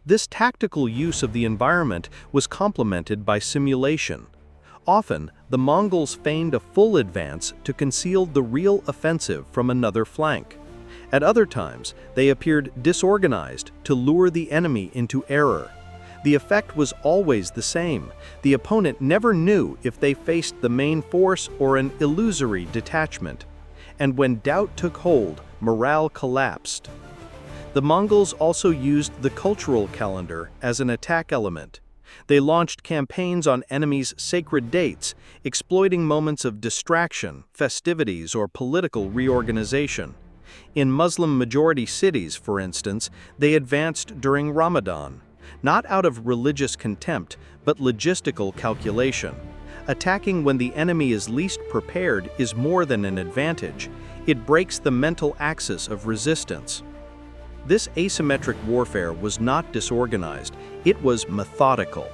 This tactical use of the environment was complemented by simulation. Often, the Mongols feigned a full advance to conceal the real offensive from another flank. At other times, they appeared disorganized to lure the enemy into error. The effect was always the same. The opponent never knew if they faced the main force or an illusory detachment. And when doubt took hold, morale collapsed. The Mongols also used the cultural calendar as an attack element. They launched campaigns on enemies' sacred dates, exploiting moments of distraction, festivities, or political reorganization. In Muslim-majority cities, for instance, they advanced during Ramadan, not out of religious contempt, but logistical calculation. Attacking when the enemy is least prepared is more than an advantage. It breaks the mental axis of resistance. This asymmetric warfare was not disorganized, it was methodical.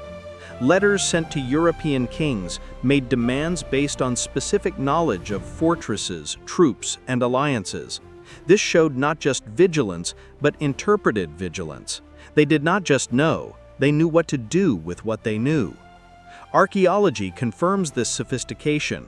Letters sent to European kings made demands based on specific knowledge of fortresses, troops, and alliances. This showed not just vigilance, but interpreted vigilance. They did not just know, they knew what to do with what they knew. Archaeology confirms this sophistication.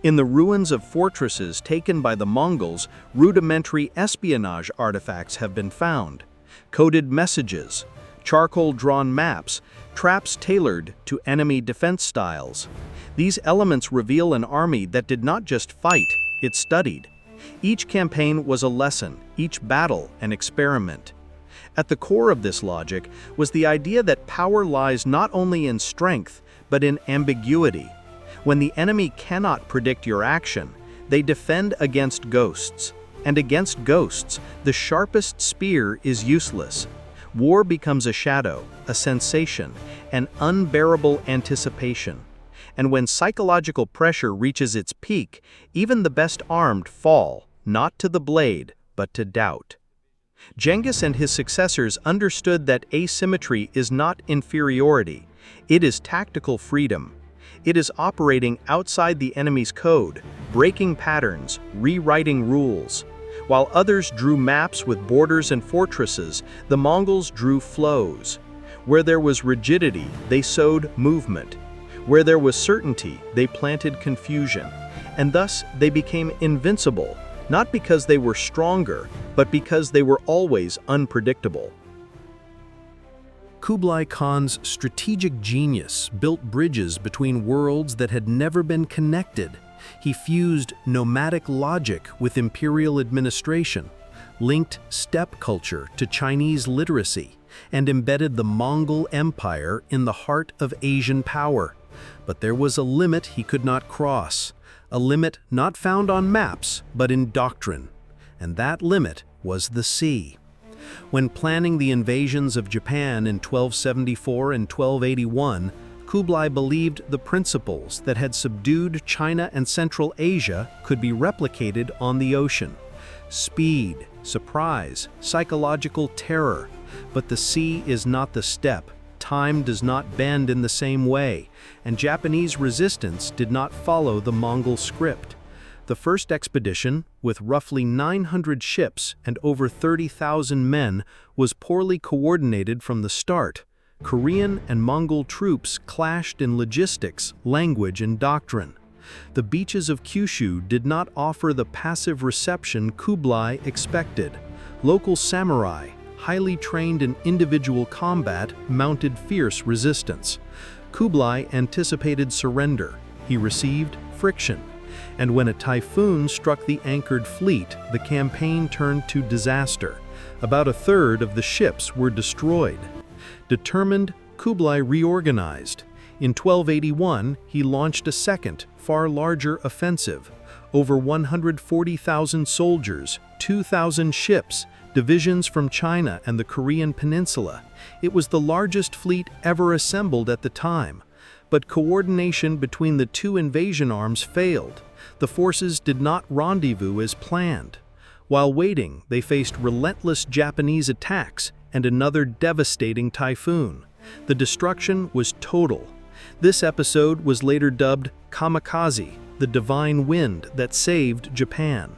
In the ruins of fortresses taken by the Mongols, rudimentary espionage artifacts have been found. Coded messages, charcoal-drawn maps, traps tailored to enemy defense styles. These elements reveal an army that did not just fight, it studied. Each campaign was a lesson, each battle an experiment. At the core of this logic was the idea that power lies not only in strength, but in ambiguity. When the enemy cannot predict your action, they defend against ghosts. And against ghosts, the sharpest spear is useless. War becomes a shadow, a sensation, an unbearable anticipation. And when psychological pressure reaches its peak, even the best armed fall, not to the blade, but to doubt. Genghis and his successors understood that asymmetry is not inferiority, it is tactical freedom. It is operating outside the enemy's code, breaking patterns, rewriting rules. While others drew maps with borders and fortresses, the Mongols drew flows. Where there was rigidity, they sowed movement. Where there was certainty, they planted confusion. And thus, they became invincible, not because they were stronger, but because they were always unpredictable. Kublai Khan's strategic genius built bridges between worlds that had never been connected. He fused nomadic logic with imperial administration, linked steppe culture to Chinese literacy, and embedded the Mongol Empire in the heart of Asian power. But there was a limit he could not cross, a limit not found on maps, but in doctrine. And that limit was the sea. When planning the invasions of Japan in 1274 and 1281, Kublai believed the principles that had subdued China and Central Asia could be replicated on the ocean. Speed, surprise, psychological terror. But the sea is not the steppe. Time does not bend in the same way, and Japanese resistance did not follow the Mongol script. The first expedition, with roughly 900 ships and over 30,000 men, was poorly coordinated from the start. Korean and Mongol troops clashed in logistics, language, and doctrine. The beaches of Kyushu did not offer the passive reception Kublai expected. Local samurai, highly trained in individual combat, mounted fierce resistance. Kublai anticipated surrender. He received friction. And when a typhoon struck the anchored fleet, the campaign turned to disaster. About a third of the ships were destroyed. Determined, Kublai reorganized. In 1281, he launched a second, far larger offensive. Over 140,000 soldiers, 2,000 ships, divisions from China and the Korean peninsula. It was the largest fleet ever assembled at the time. But coordination between the two invasion arms failed. The forces did not rendezvous as planned. While waiting, they faced relentless Japanese attacks and another devastating typhoon. The destruction was total, This episode was later dubbed Kamikaze, the divine wind that saved Japan.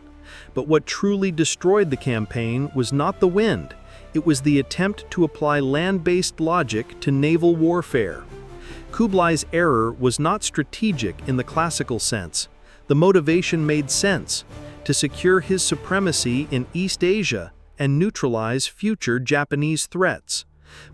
But what truly destroyed the campaign was not the wind. It was the attempt to apply land-based logic to naval warfare. Kublai's error was not strategic in the classical sense. The motivation made sense: to secure his supremacy in East Asia and neutralize future Japanese threats.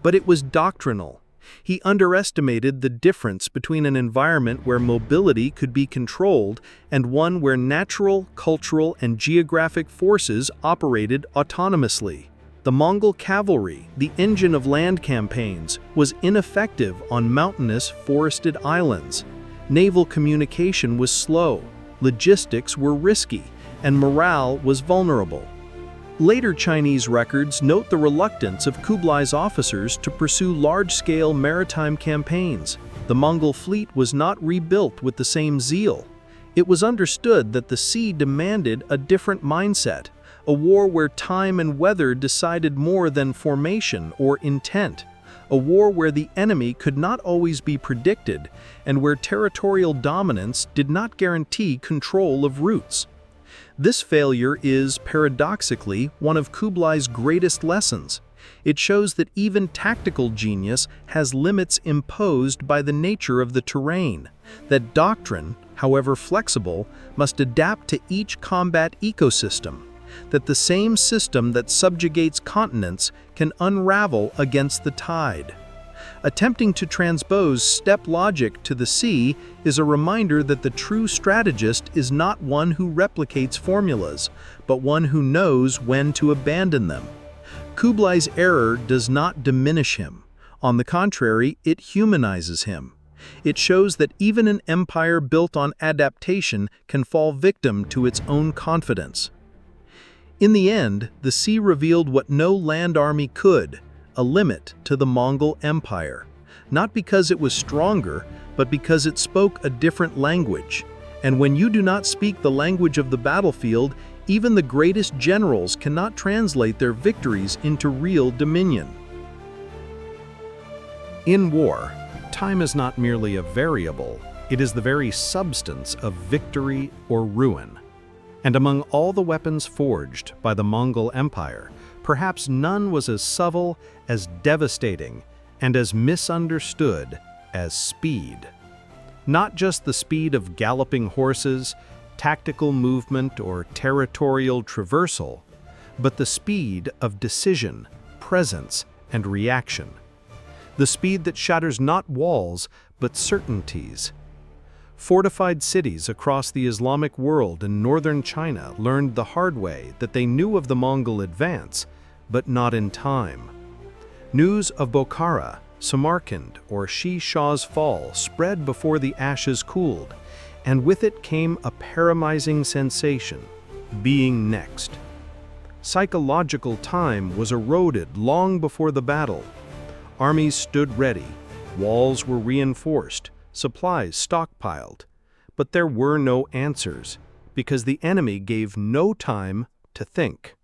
But it was doctrinal. He underestimated the difference between an environment where mobility could be controlled and one where natural, cultural, and geographic forces operated autonomously. The Mongol cavalry, the engine of land campaigns, was ineffective on mountainous, forested islands. Naval communication was slow, logistics were risky, and morale was vulnerable. Later Chinese records note the reluctance of Kublai's officers to pursue large-scale maritime campaigns. The Mongol fleet was not rebuilt with the same zeal. It was understood that the sea demanded a different mindset, a war where time and weather decided more than formation or intent, a war where the enemy could not always be predicted, and where territorial dominance did not guarantee control of routes. This failure is, paradoxically, one of Kublai's greatest lessons. It shows that even tactical genius has limits imposed by the nature of the terrain, that doctrine, however flexible, must adapt to each combat ecosystem, that the same system that subjugates continents can unravel against the tide. Attempting to transpose steppe logic to the sea is a reminder that the true strategist is not one who replicates formulas, but one who knows when to abandon them. Kublai's error does not diminish him. On the contrary, it humanizes him. It shows that even an empire built on adaptation can fall victim to its own confidence. In the end, the sea revealed what no land army could: a limit to the Mongol Empire, not because it was stronger, but because it spoke a different language. And when you do not speak the language of the battlefield, even the greatest generals cannot translate their victories into real dominion. In war, time is not merely a variable, it is the very substance of victory or ruin. And among all the weapons forged by the Mongol Empire, perhaps none was as subtle, as devastating, and as misunderstood as speed. Not just the speed of galloping horses, tactical movement, or territorial traversal, but the speed of decision, presence, and reaction. The speed that shatters not walls, but certainties. Fortified cities across the Islamic world and northern China learned the hard way that they knew of the Mongol advance, but not in time. News of Bokhara, Samarkand, or Shah's fall spread before the ashes cooled, and with it came a paralyzing sensation: being next. Psychological time was eroded long before the battle. Armies stood ready, walls were reinforced, supplies stockpiled, but there were no answers, because the enemy gave no time to think.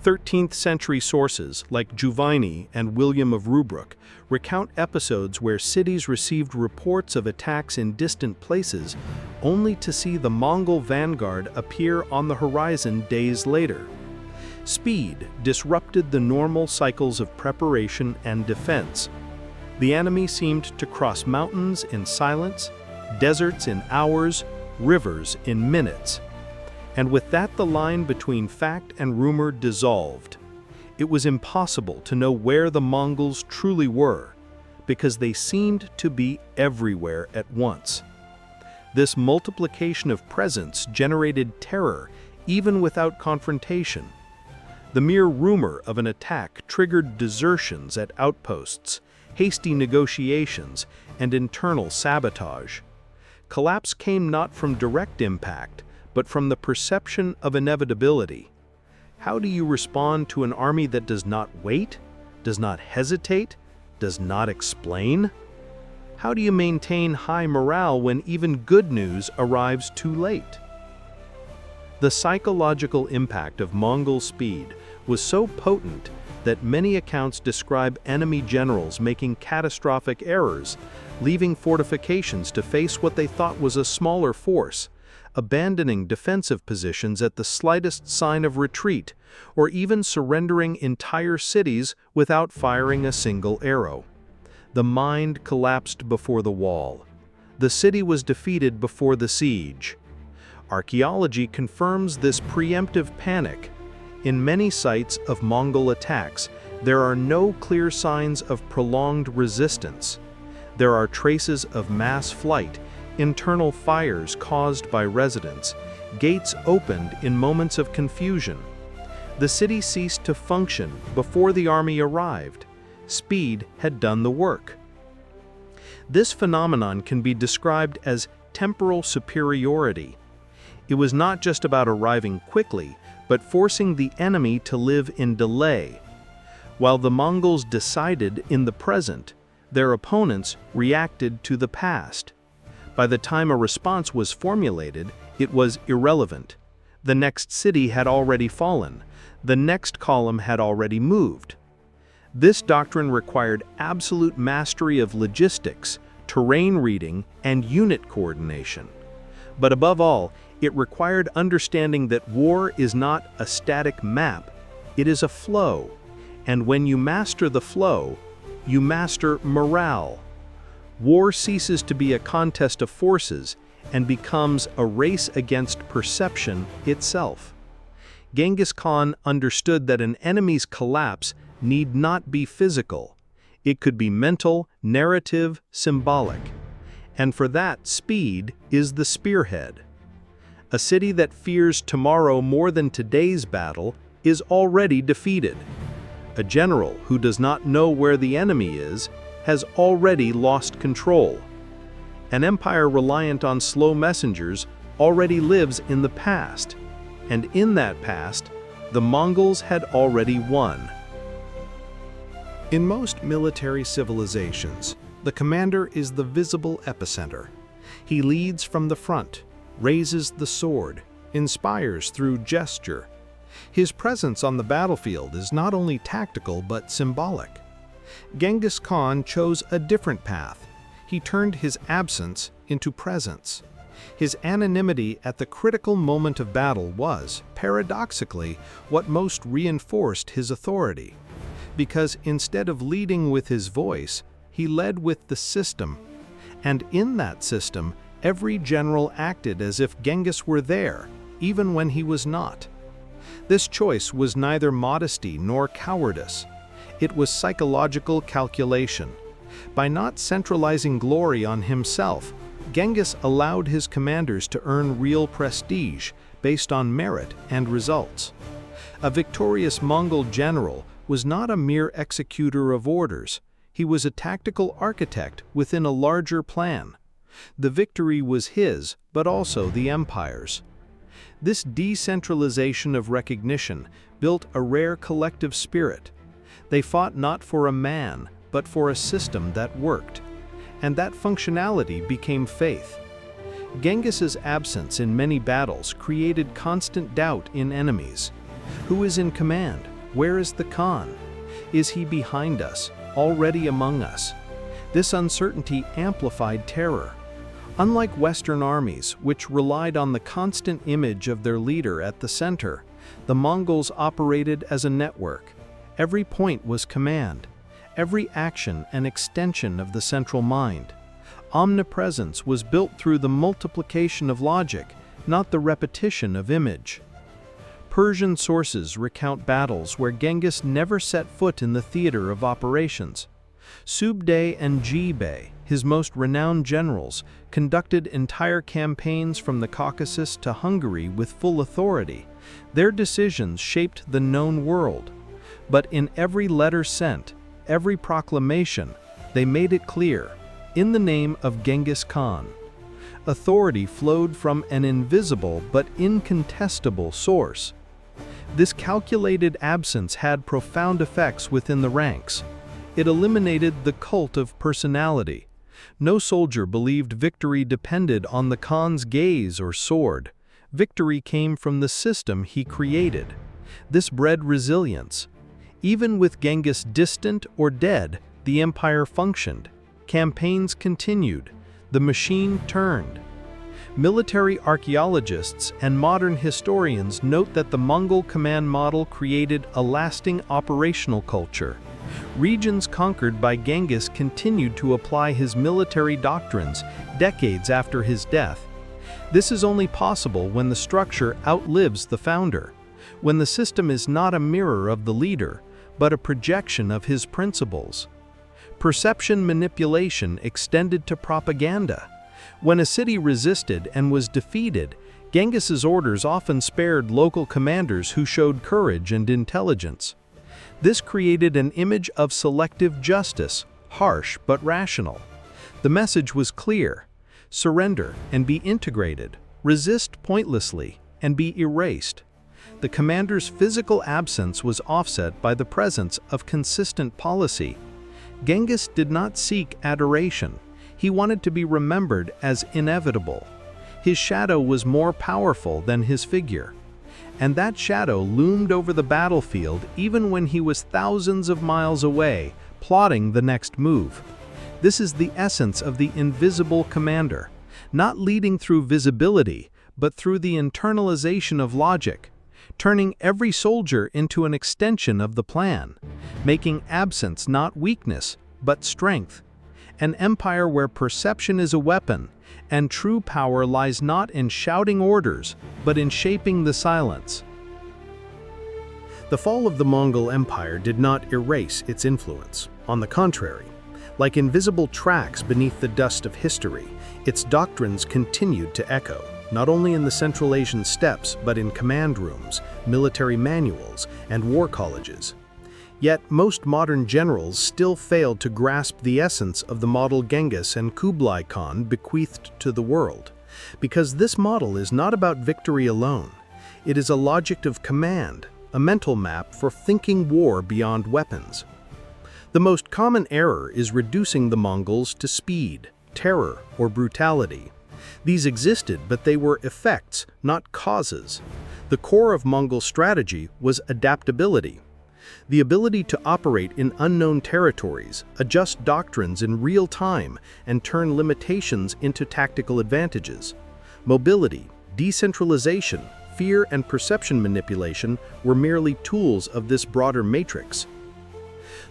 13th century sources like Juvayni and William of Rubruck recount episodes where cities received reports of attacks in distant places only to see the Mongol vanguard appear on the horizon days later. Speed disrupted the normal cycles of preparation and defense. The enemy seemed to cross mountains in silence, deserts in hours, rivers in minutes. And with that, the line between fact and rumor dissolved. It was impossible to know where the Mongols truly were, because they seemed to be everywhere at once. This multiplication of presence generated terror even without confrontation. The mere rumor of an attack triggered desertions at outposts, hasty negotiations, and internal sabotage. Collapse came not from direct impact, but from the perception of inevitability. How do you respond to an army that does not wait, does not hesitate, does not explain? How do you maintain high morale when even good news arrives too late? The psychological impact of Mongol speed was so potent that many accounts describe enemy generals making catastrophic errors, leaving fortifications to face what they thought was a smaller force, abandoning defensive positions at the slightest sign of retreat, or even surrendering entire cities without firing a single arrow. The mind collapsed before the wall. The city was defeated before the siege. Archaeology confirms this preemptive panic. In many sites of Mongol attacks, there are no clear signs of prolonged resistance. There are traces of mass flight, internal fires caused by residents, gates opened in moments of confusion. The city ceased to function before the army arrived. Speed had done the work. This phenomenon can be described as temporal superiority. It was not just about arriving quickly, but forcing the enemy to live in delay. While the Mongols decided in the present, their opponents reacted to the past. By the time a response was formulated, it was irrelevant. The next city had already fallen. The next column had already moved. This doctrine required absolute mastery of logistics, terrain reading, and unit coordination. But above all, it required understanding that war is not a static map, it is a flow. And when you master the flow, you master morale. War ceases to be a contest of forces and becomes a race against perception itself. Genghis Khan understood that an enemy's collapse need not be physical. It could be mental, narrative, symbolic. And for that, speed is the spearhead. A city that fears tomorrow more than today's battle is already defeated. A general who does not know where the enemy is has already lost control. An empire reliant on slow messengers already lives in the past, and in that past, the Mongols had already won. In most military civilizations, the commander is the visible epicenter. He leads from the front, raises the sword, inspires through gesture. His presence on the battlefield is not only tactical but symbolic. Genghis Khan chose a different path. He turned his absence into presence. His anonymity at the critical moment of battle was, paradoxically, what most reinforced his authority. Because instead of leading with his voice, he led with the system. And in that system, every general acted as if Genghis were there, even when he was not. This choice was neither modesty nor cowardice. It was psychological calculation. By not centralizing glory on himself, Genghis allowed his commanders to earn real prestige based on merit and results. A victorious Mongol general was not a mere executor of orders. He was a tactical architect within a larger plan. The victory was his, but also the empire's. This decentralization of recognition built a rare collective spirit. They fought not for a man, but for a system that worked. And that functionality became faith. Genghis's absence in many battles created constant doubt in enemies. Who is in command? Where is the Khan? Is he behind us, already among us? This uncertainty amplified terror. Unlike Western armies, which relied on the constant image of their leader at the center, the Mongols operated as a network. Every point was command, every action an extension of the central mind. Omnipresence was built through the multiplication of logic, not the repetition of image. Persian sources recount battles where Genghis never set foot in the theater of operations. Subday and Jibay, his most renowned generals, conducted entire campaigns from the Caucasus to Hungary with full authority. Their decisions shaped the known world. But in every letter sent, every proclamation, they made it clear, in the name of Genghis Khan. Authority flowed from an invisible but incontestable source. This calculated absence had profound effects within the ranks. It eliminated the cult of personality. No soldier believed victory depended on the Khan's gaze or sword. Victory came from the system he created. This bred resilience. Even with Genghis distant or dead, the empire functioned. Campaigns continued. The machine turned. Military archaeologists and modern historians note that the Mongol command model created a lasting operational culture. Regions conquered by Genghis continued to apply his military doctrines decades after his death. This is only possible when the structure outlives the founder, when the system is not a mirror of the leader, but a projection of his principles. Perception manipulation extended to propaganda. When a city resisted and was defeated, Genghis's orders often spared local commanders who showed courage and intelligence. This created an image of selective justice, harsh but rational. The message was clear: surrender and be integrated, resist pointlessly and be erased. The commander's physical absence was offset by the presence of consistent policy. Genghis did not seek adoration. He wanted to be remembered as inevitable. His shadow was more powerful than his figure. And that shadow loomed over the battlefield even when he was thousands of miles away, plotting the next move. This is the essence of the invisible commander, not leading through visibility, but through the internalization of logic, turning every soldier into an extension of the plan, making absence not weakness, but strength. An empire where perception is a weapon, and true power lies not in shouting orders, but in shaping the silence. The fall of the Mongol Empire did not erase its influence. On the contrary, like invisible tracks beneath the dust of history, its doctrines continued to echo, not only in the Central Asian steppes, but in command rooms, military manuals, and war colleges. Yet most modern generals still failed to grasp the essence of the model Genghis and Kublai Khan bequeathed to the world, because this model is not about victory alone. It is a logic of command, a mental map for thinking war beyond weapons. The most common error is reducing the Mongols to speed, terror, or brutality. These existed, but they were effects, not causes. The core of Mongol strategy was adaptability. The ability to operate in unknown territories, adjust doctrines in real time, and turn limitations into tactical advantages. Mobility, decentralization, fear, and perception manipulation were merely tools of this broader matrix.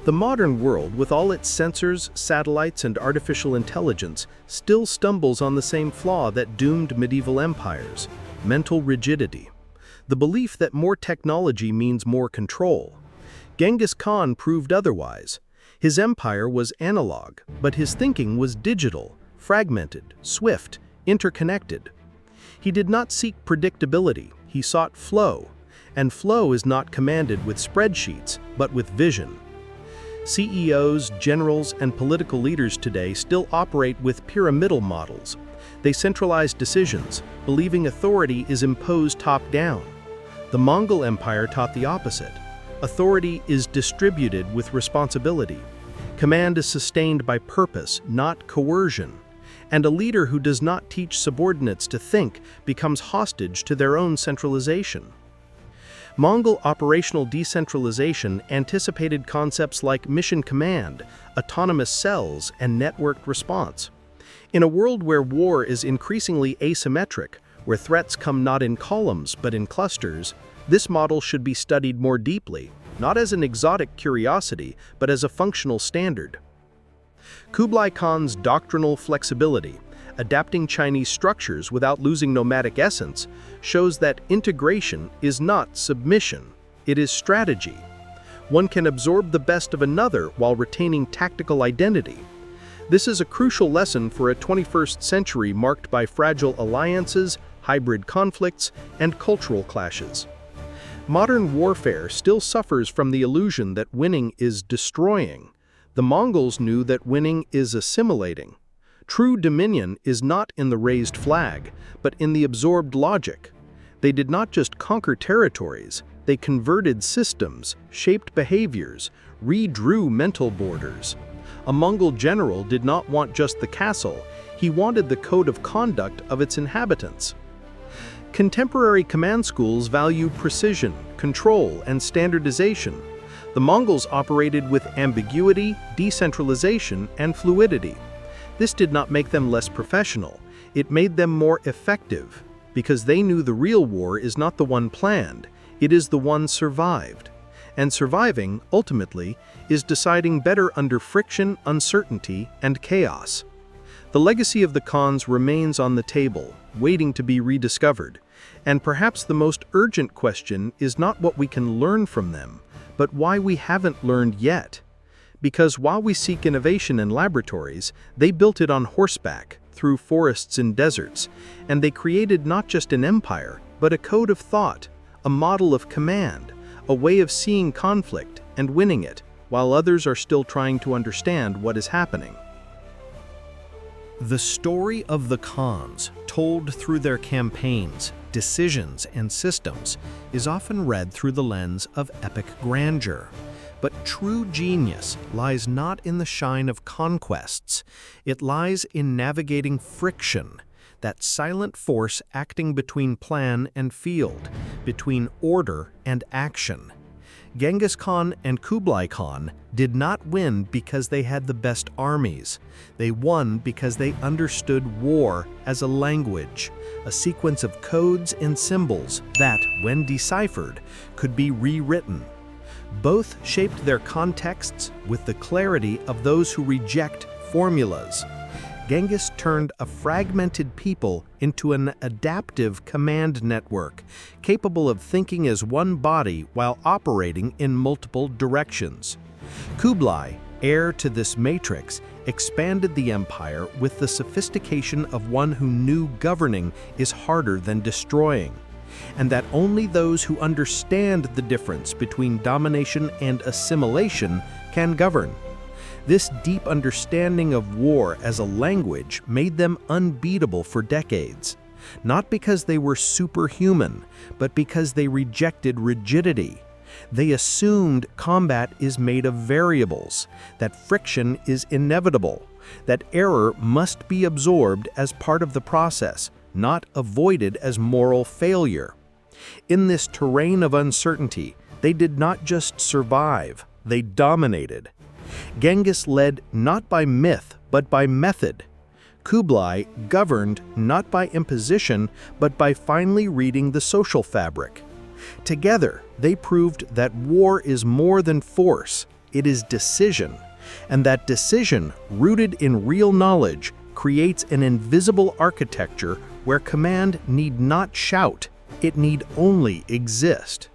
The modern world, with all its sensors, satellites, and artificial intelligence, still stumbles on the same flaw that doomed medieval empires: mental rigidity. The belief that more technology means more control. Genghis Khan proved otherwise. His empire was analog, but his thinking was digital, fragmented, swift, interconnected. He did not seek predictability, he sought flow. And flow is not commanded with spreadsheets, but with vision. CEOs, generals, and political leaders today still operate with pyramidal models. They centralize decisions, believing authority is imposed top-down. The Mongol Empire taught the opposite. Authority is distributed with responsibility. Command is sustained by purpose, not coercion. And a leader who does not teach subordinates to think becomes hostage to their own centralization. Mongol operational decentralization anticipated concepts like mission command, autonomous cells, and networked response. In a world where war is increasingly asymmetric, where threats come not in columns but in clusters, this model should be studied more deeply, not as an exotic curiosity, but as a functional standard. Kublai Khan's doctrinal flexibility, adapting Chinese structures without losing nomadic essence, shows that integration is not submission, it is strategy. One can absorb the best of another while retaining tactical identity. This is a crucial lesson for a 21st century marked by fragile alliances, hybrid conflicts, and cultural clashes. Modern warfare still suffers from the illusion that winning is destroying. The Mongols knew that winning is assimilating. True dominion is not in the raised flag, but in the absorbed logic. They did not just conquer territories, they converted systems, shaped behaviors, redrew mental borders. A Mongol general did not want just the castle, he wanted the code of conduct of its inhabitants. Contemporary command schools value precision, control, and standardization. The Mongols operated with ambiguity, decentralization, and fluidity. This did not make them less professional. It made them more effective, because they knew the real war is not the one planned, it is the one survived. And surviving, ultimately, is deciding better under friction, uncertainty, and chaos. The legacy of the Khans remains on the table, waiting to be rediscovered. And perhaps the most urgent question is not what we can learn from them, but why we haven't learned yet. Because while we seek innovation in laboratories, they built it on horseback, through forests and deserts, and they created not just an empire, but a code of thought, a model of command, a way of seeing conflict and winning it, while others are still trying to understand what is happening. The story of the Khans, told through their campaigns, decisions, and systems, is often read through the lens of epic grandeur. But true genius lies not in the shine of conquests. It lies in navigating friction, that silent force acting between plan and field, between order and action. Genghis Khan and Kublai Khan did not win because they had the best armies. They won because they understood war as a language, a sequence of codes and symbols that, when deciphered, could be rewritten. Both shaped their contexts with the clarity of those who reject formulas. Genghis turned a fragmented people into an adaptive command network, capable of thinking as one body while operating in multiple directions. Kublai, heir to this matrix, expanded the empire with the sophistication of one who knew governing is harder than destroying, and that only those who understand the difference between domination and assimilation can govern. This deep understanding of war as a language made them unbeatable for decades, not because they were superhuman, but because they rejected rigidity. They assumed combat is made of variables, that friction is inevitable, that error must be absorbed as part of the process, not avoided as moral failure. In this terrain of uncertainty, they did not just survive, they dominated. Genghis led not by myth, but by method. Kublai governed not by imposition, but by finely reading the social fabric. Together, they proved that war is more than force, it is decision, and that decision, rooted in real knowledge, creates an invisible architecture where command need not shout, it need only exist.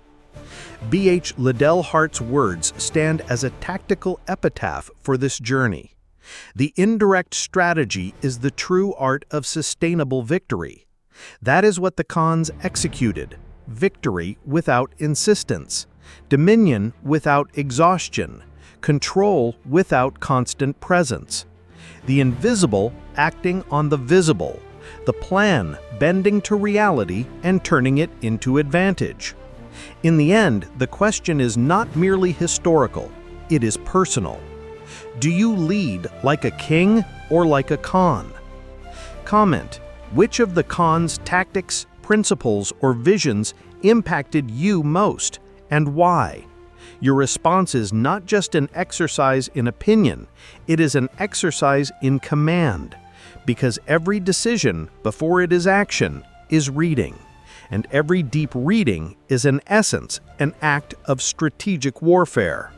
B.H. Liddell Hart's words stand as a tactical epitaph for this journey. The indirect strategy is the true art of sustainable victory. That is what the Khans executed: victory without insistence, dominion without exhaustion, control without constant presence. The invisible acting on the visible, the plan bending to reality and turning it into advantage. In the end, the question is not merely historical, it is personal. Do you lead like a king or like a Khan? Comment: which of the Khan's tactics, principles, or visions impacted you most, and why? Your response is not just an exercise in opinion, it is an exercise in command, because every decision, before it is action, is reading. And every deep reading is in essence an act of strategic warfare.